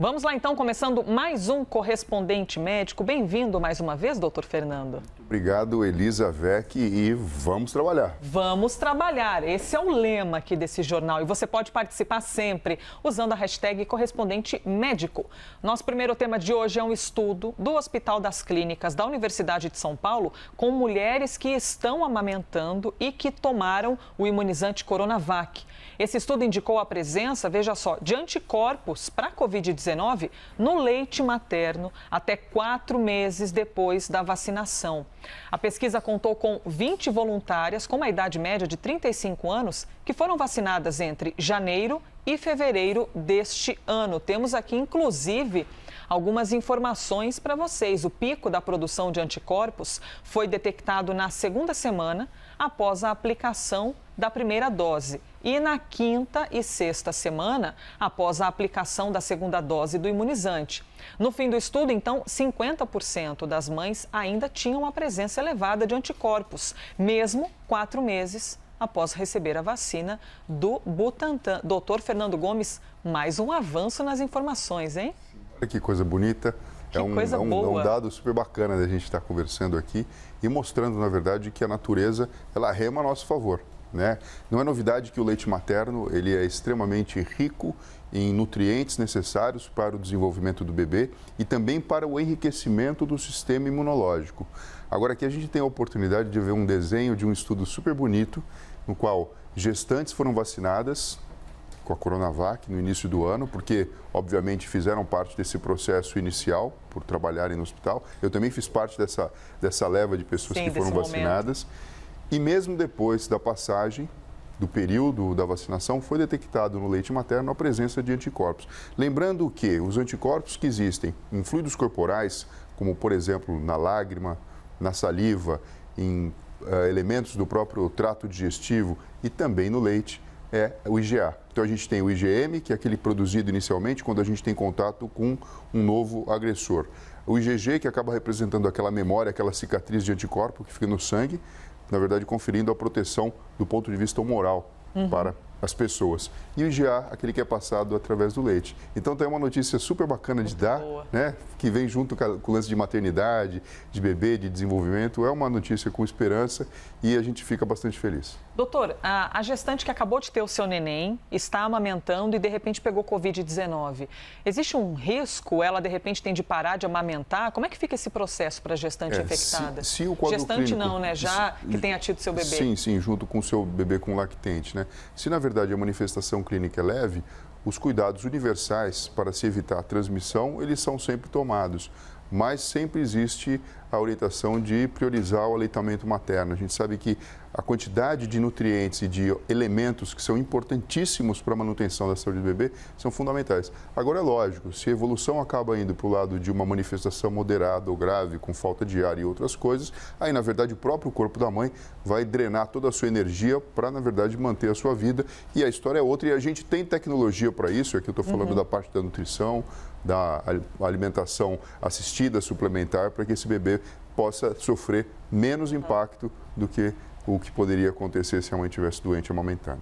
Vamos lá então, começando mais um Correspondente Médico. Bem-vindo mais uma vez, doutor Fernando. Obrigado, Elisa Vec, e vamos trabalhar. Vamos trabalhar, esse é o lema aqui desse jornal e você pode participar sempre usando a hashtag Correspondente Médico. Nosso primeiro tema de hoje é um estudo do Hospital das Clínicas da Universidade de São Paulo com mulheres que estão amamentando e que tomaram o imunizante Coronavac. Esse estudo indicou a presença, veja só, de anticorpos para a Covid-19 no leite materno até 4 meses depois da vacinação. A pesquisa contou com 20 voluntárias com uma idade média de 35 anos que foram vacinadas entre janeiro e fevereiro deste ano. Temos aqui, inclusive, algumas informações para vocês. O pico da produção de anticorpos foi detectado na segunda semana após a aplicação da primeira dose e na quinta e sexta semana após a aplicação da segunda dose do imunizante. No fim do estudo, então, 50% das mães ainda tinham uma presença elevada de anticorpos, mesmo 4 meses após receber a vacina do Butantan. Doutor Fernando Gomes, mais um avanço nas informações, hein? Olha que coisa bonita. É um dado super bacana da gente estar conversando aqui e mostrando, na verdade, que a natureza ela rema a nosso favor, né? Não é novidade que o leite materno ele é extremamente rico em nutrientes necessários para o desenvolvimento do bebê e também para o enriquecimento do sistema imunológico. Agora aqui a gente tem a oportunidade de ver um desenho de um estudo super bonito, no qual gestantes foram vacinadas com a Coronavac no início do ano, porque, obviamente, fizeram parte desse processo inicial, por trabalharem no hospital. Eu também fiz parte dessa leva de pessoas que foram vacinadas. E mesmo depois da passagem do período da vacinação, foi detectado no leite materno a presença de anticorpos. Lembrando que os anticorpos que existem em fluidos corporais, como, por exemplo, na lágrima, na saliva, em elementos do próprio trato digestivo e também no leite, é o IgA. Então a gente tem o IgM, que é aquele produzido inicialmente quando a gente tem contato com um novo agressor. O IgG, que acaba representando aquela memória, aquela cicatriz de anticorpo que fica no sangue, na verdade conferindo a proteção do ponto de vista humoral para as pessoas. E o IgA, aquele que é passado através do leite. Então tem uma notícia super bacana de dar, né? Que vem junto com o lance de maternidade, de bebê, de desenvolvimento. É uma notícia com esperança e a gente fica bastante feliz. Doutor, a gestante que acabou de ter o seu neném está amamentando e de repente pegou Covid-19. Existe um risco? Ela de repente tem de parar de amamentar? Como é que fica esse processo para a gestante infectada? Se o quadro gestante clínico, não, né? Já que tenha tido seu bebê. Sim, junto com o seu bebê com lactente, né? Se na verdade a manifestação clínica é leve, os cuidados universais para se evitar a transmissão, eles são sempre tomados. Mas sempre existe a orientação de priorizar o aleitamento materno. A gente sabe que a quantidade de nutrientes e de elementos que são importantíssimos para a manutenção da saúde do bebê são fundamentais. Agora, é lógico, se a evolução acaba indo para o lado de uma manifestação moderada ou grave, com falta de ar e outras coisas, aí, na verdade, o próprio corpo da mãe vai drenar toda a sua energia para, na verdade, manter a sua vida. E a história é outra e a gente tem tecnologia para isso. Aqui eu estou falando da parte da nutrição, da alimentação assistida, suplementar, para que esse bebê possa sofrer menos impacto do que o que poderia acontecer se a mãe estivesse doente amamentando.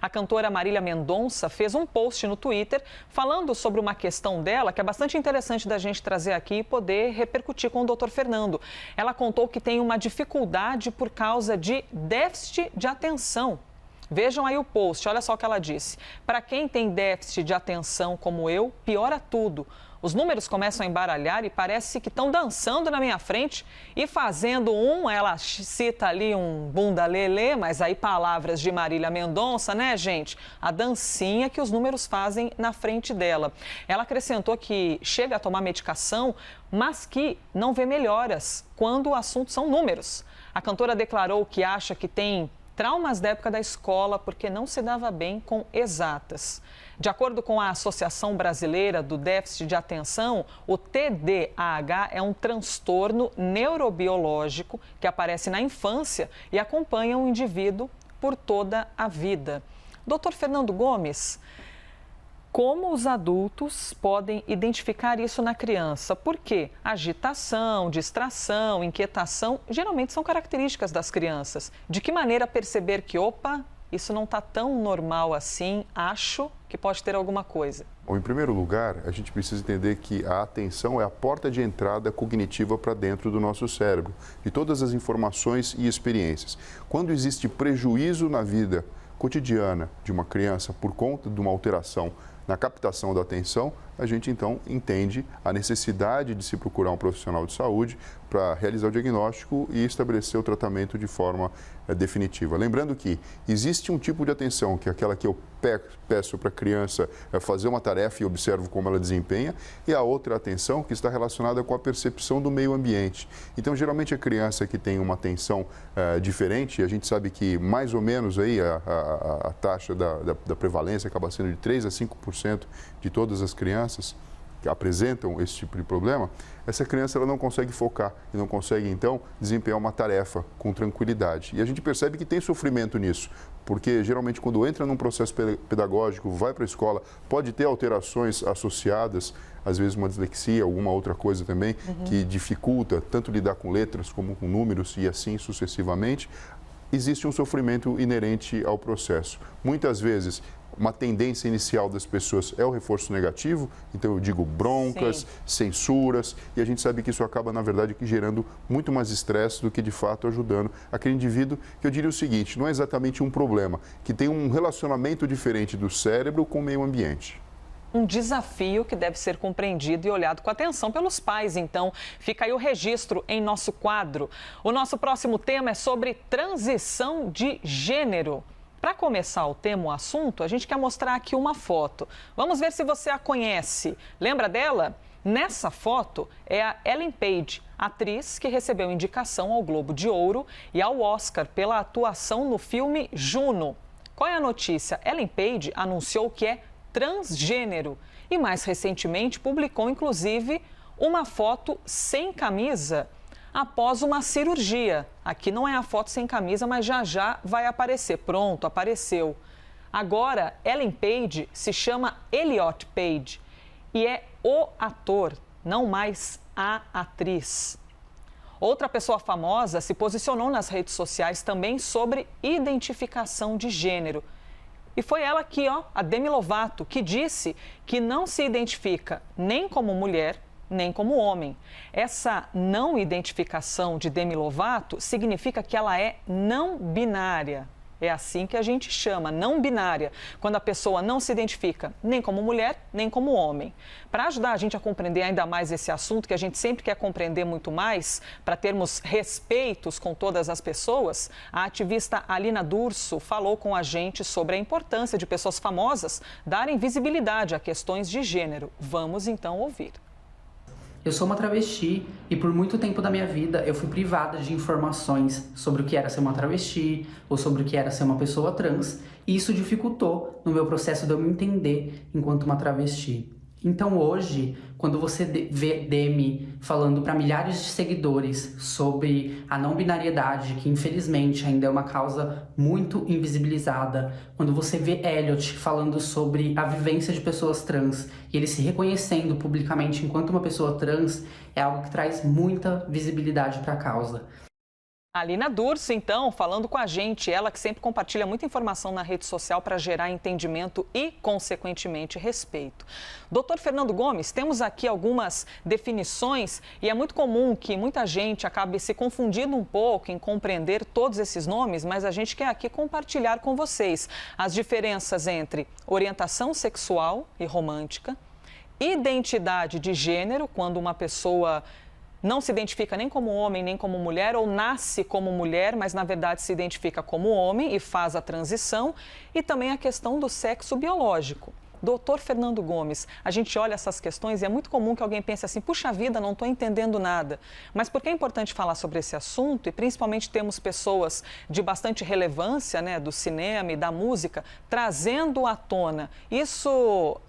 A cantora Marília Mendonça fez um post no Twitter falando sobre uma questão dela que é bastante interessante da gente trazer aqui e poder repercutir com o doutor Fernando. Ela contou que tem uma dificuldade por causa de déficit de atenção. Vejam aí o post, olha só o que ela disse. Para quem tem déficit de atenção como eu, piora tudo. Os números começam a embaralhar e parece que estão dançando na minha frente e fazendo ela cita ali um bunda lelê, mas aí palavras de Marília Mendonça, né, gente? A dancinha que os números fazem na frente dela. Ela acrescentou que chega a tomar medicação, mas que não vê melhoras quando o assunto são números. A cantora declarou que acha que tem traumas da época da escola porque não se dava bem com exatas. De acordo com a Associação Brasileira do Déficit de Atenção, o TDAH é um transtorno neurobiológico que aparece na infância e acompanha o indivíduo por toda a vida. Doutor Fernando Gomes, como os adultos podem identificar isso na criança? Porque agitação, distração, inquietação geralmente são características das crianças. De que maneira perceber que, isso não está tão normal assim, acho que pode ter alguma coisa? Bom, em primeiro lugar, a gente precisa entender que a atenção é a porta de entrada cognitiva para dentro do nosso cérebro, de todas as informações e experiências. Quando existe prejuízo na vida cotidiana de uma criança por conta de uma alteração na captação da atenção, a gente então entende a necessidade de se procurar um profissional de saúde para realizar o diagnóstico e estabelecer o tratamento de forma definitiva. Lembrando que existe um tipo de atenção, que é aquela que eu peço para a criança fazer uma tarefa e observo como ela desempenha, e a outra atenção que está relacionada com a percepção do meio ambiente. Então, geralmente a criança que tem uma atenção diferente, a gente sabe que mais ou menos aí a taxa da prevalência acaba sendo de 3 a 5% de todas as crianças que apresentam esse tipo de problema, essa criança ela não consegue focar e não consegue, então, desempenhar uma tarefa com tranquilidade. E a gente percebe que tem sofrimento nisso, porque geralmente quando entra num processo pedagógico, vai para a escola, pode ter alterações associadas, às vezes uma dislexia, alguma outra coisa também, que dificulta tanto lidar com letras como com números e assim sucessivamente. Existe um sofrimento inerente ao processo. Muitas vezes, uma tendência inicial das pessoas é o reforço negativo, então eu digo broncas, sim, censuras, e a gente sabe que isso acaba, na verdade, gerando muito mais estresse do que, de fato, ajudando aquele indivíduo, que eu diria o seguinte, não é exatamente um problema, que tem um relacionamento diferente do cérebro com o meio ambiente. Um desafio que deve ser compreendido e olhado com atenção pelos pais. Então, fica aí o registro em nosso quadro. O nosso próximo tema é sobre transição de gênero. Para começar o tema, o assunto, a gente quer mostrar aqui uma foto. Vamos ver se você a conhece. Lembra dela? Nessa foto é a Ellen Page, atriz que recebeu indicação ao Globo de Ouro e ao Oscar pela atuação no filme Juno. Qual é a notícia? Ellen Page anunciou que é transgênero e, mais recentemente, publicou, inclusive, uma foto sem camisa após uma cirurgia. Aqui não é a foto sem camisa, mas já vai aparecer. Pronto, apareceu. Agora, Ellen Page se chama Elliot Page e é o ator, não mais a atriz. Outra pessoa famosa se posicionou nas redes sociais também sobre identificação de gênero. E foi ela aqui, a Demi Lovato, que disse que não se identifica nem como mulher, nem como homem. Essa não identificação de Demi Lovato significa que ela é não binária. É assim que a gente chama, não binária, quando a pessoa não se identifica nem como mulher, nem como homem. Para ajudar a gente a compreender ainda mais esse assunto, que a gente sempre quer compreender muito mais, para termos respeitos com todas as pessoas, a ativista Alina Durso falou com a gente sobre a importância de pessoas famosas darem visibilidade a questões de gênero. Vamos então ouvir. Eu sou uma travesti e por muito tempo da minha vida eu fui privada de informações sobre o que era ser uma travesti ou sobre o que era ser uma pessoa trans, e isso dificultou no meu processo de eu me entender enquanto uma travesti. Então hoje, quando você vê Demi falando para milhares de seguidores sobre a não binariedade, que infelizmente ainda é uma causa muito invisibilizada, quando você vê Elliot falando sobre a vivência de pessoas trans e ele se reconhecendo publicamente enquanto uma pessoa trans, é algo que traz muita visibilidade para a causa. Alina Durso, então, falando com a gente, ela que sempre compartilha muita informação na rede social para gerar entendimento e, consequentemente, respeito. Doutor Fernando Gomes, temos aqui algumas definições e é muito comum que muita gente acabe se confundindo um pouco em compreender todos esses nomes, mas a gente quer aqui compartilhar com vocês as diferenças entre orientação sexual e romântica, identidade de gênero, quando uma pessoa não se identifica nem como homem, nem como mulher, ou nasce como mulher, mas na verdade se identifica como homem e faz a transição, e também a questão do sexo biológico. Doutor Fernando Gomes, a gente olha essas questões e é muito comum que alguém pense assim, puxa vida, não estou entendendo nada. Mas por que é importante falar sobre esse assunto? E principalmente temos pessoas de bastante relevância, né, do cinema e da música, trazendo à tona. Isso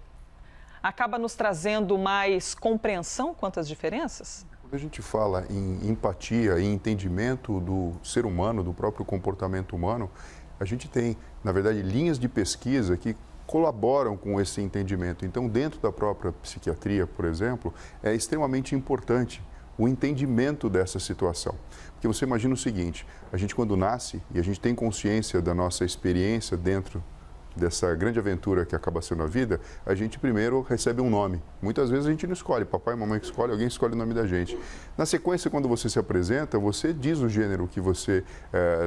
acaba nos trazendo mais compreensão quanto às diferenças? Quando a gente fala em empatia e entendimento do ser humano, do próprio comportamento humano, a gente tem, na verdade, linhas de pesquisa que colaboram com esse entendimento. Então, dentro da própria psiquiatria, por exemplo, é extremamente importante o entendimento dessa situação. Porque você imagina o seguinte, a gente quando nasce e a gente tem consciência da nossa experiência dentro dessa grande aventura que acaba sendo a vida, a gente primeiro recebe um nome. Muitas vezes a gente não escolhe, papai e mamãe que escolhe, alguém escolhe o nome da gente. Na sequência, quando você se apresenta, você diz o gênero que você,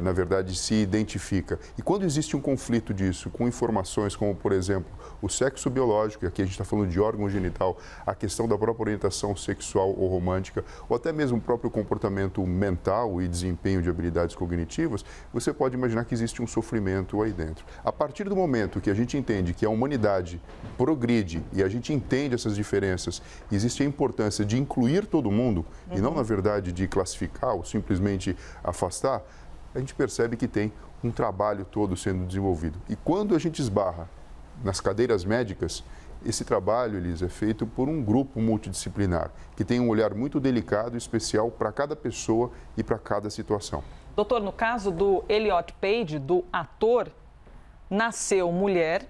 na verdade, se identifica. E quando existe um conflito disso, com informações como, por exemplo, o sexo biológico, aqui a gente está falando de órgão genital, a questão da própria orientação sexual ou romântica, ou até mesmo o próprio comportamento mental e desempenho de habilidades cognitivas, você pode imaginar que existe um sofrimento aí dentro. A partir do momento que a gente entende que a humanidade progride e a gente entende essas diferenças, existe a importância de incluir todo mundo e não, na verdade, de classificar ou simplesmente afastar, a gente percebe que tem um trabalho todo sendo desenvolvido. E quando a gente esbarra nas cadeiras médicas, esse trabalho, Elisa, é feito por um grupo multidisciplinar, que tem um olhar muito delicado e especial para cada pessoa e para cada situação. Doutor, no caso do Elliot Page, do ator, nasceu mulher,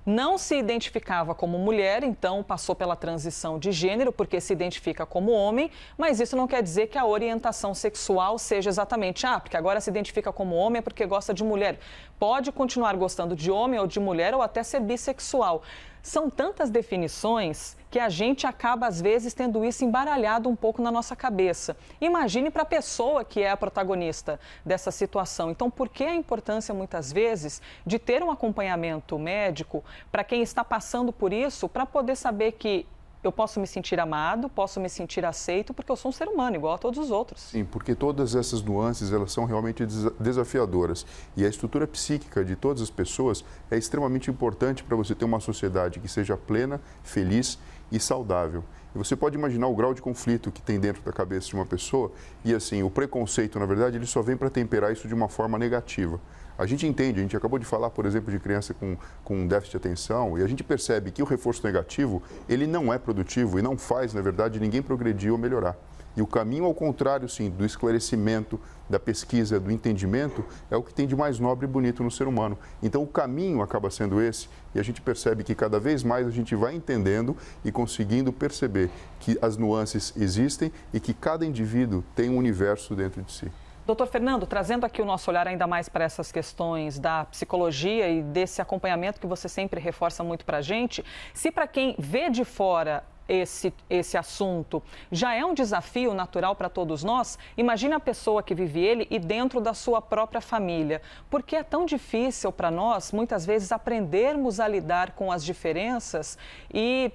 não se identificava como mulher, então passou pela transição de gênero, porque se identifica como homem, mas isso não quer dizer que a orientação sexual seja exatamente, porque agora se identifica como homem é porque gosta de mulher. Pode continuar gostando de homem ou de mulher ou até ser bissexual. São tantas definições que a gente acaba, às vezes, tendo isso embaralhado um pouco na nossa cabeça. Imagine para a pessoa que é a protagonista dessa situação. Então, por que a importância, muitas vezes, de ter um acompanhamento médico para quem está passando por isso, para poder saber que eu posso me sentir amado, posso me sentir aceito, porque eu sou um ser humano, igual a todos os outros. Sim, porque todas essas nuances, elas são realmente desafiadoras. E a estrutura psíquica de todas as pessoas é extremamente importante para você ter uma sociedade que seja plena, feliz e saudável. E você pode imaginar o grau de conflito que tem dentro da cabeça de uma pessoa e, assim, o preconceito, na verdade, ele só vem para temperar isso de uma forma negativa. A gente entende, a gente acabou de falar, por exemplo, de criança com déficit de atenção, e a gente percebe que o reforço negativo, ele não é produtivo e não faz, na verdade, ninguém progredir ou melhorar. E o caminho ao contrário, sim, do esclarecimento, da pesquisa, do entendimento, é o que tem de mais nobre e bonito no ser humano. Então, o caminho acaba sendo esse, e a gente percebe que cada vez mais a gente vai entendendo e conseguindo perceber que as nuances existem e que cada indivíduo tem um universo dentro de si. Doutor Fernando, trazendo aqui o nosso olhar ainda mais para essas questões da psicologia e desse acompanhamento que você sempre reforça muito para a gente, se para quem vê de fora esse assunto já é um desafio natural para todos nós, imagine a pessoa que vive ele e dentro da sua própria família. Por que é tão difícil para nós, muitas vezes, aprendermos a lidar com as diferenças e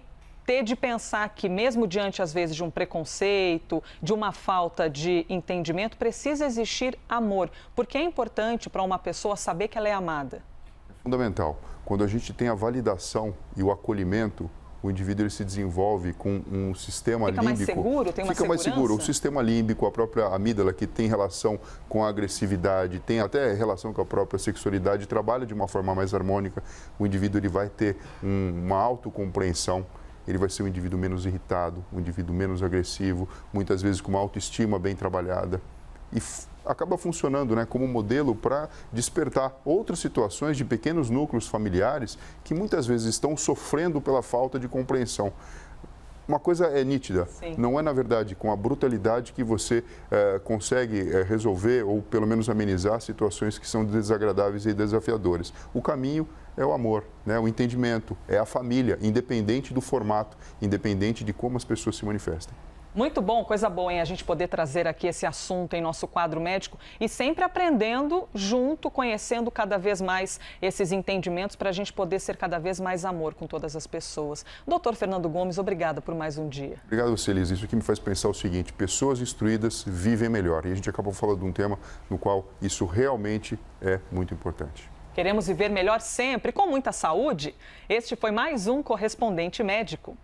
ter de pensar que, mesmo diante, às vezes, de um preconceito, de uma falta de entendimento, precisa existir amor. Porque é importante para uma pessoa saber que ela é amada. É fundamental. Quando a gente tem a validação e o acolhimento, o indivíduo ele se desenvolve com um sistema límbico. Fica mais seguro? Tem uma Fica mais seguro. O sistema límbico, a própria amígdala, que tem relação com a agressividade, tem até relação com a própria sexualidade, trabalha de uma forma mais harmônica. O indivíduo ele vai ter uma autocompreensão. Ele vai ser um indivíduo menos irritado, um indivíduo menos agressivo, muitas vezes com uma autoestima bem trabalhada. E acaba funcionando, né, como modelo para despertar outras situações de pequenos núcleos familiares que muitas vezes estão sofrendo pela falta de compreensão. Uma coisa é nítida, sim, não é, na verdade, com a brutalidade que você consegue resolver ou pelo menos amenizar situações que são desagradáveis e desafiadoras. O caminho é o amor, né? O entendimento, é a família, independente do formato, independente de como as pessoas se manifestem. Muito bom, coisa boa, hein? A gente poder trazer aqui esse assunto em nosso quadro médico e sempre aprendendo junto, conhecendo cada vez mais esses entendimentos para a gente poder ser cada vez mais amor com todas as pessoas. Doutor Fernando Gomes, obrigada por mais um dia. Obrigado a você, Elisa. Isso aqui me faz pensar o seguinte: pessoas instruídas vivem melhor. E a gente acabou falando de um tema no qual isso realmente é muito importante. Queremos viver melhor sempre, com muita saúde? Este foi mais um Correspondente Médico.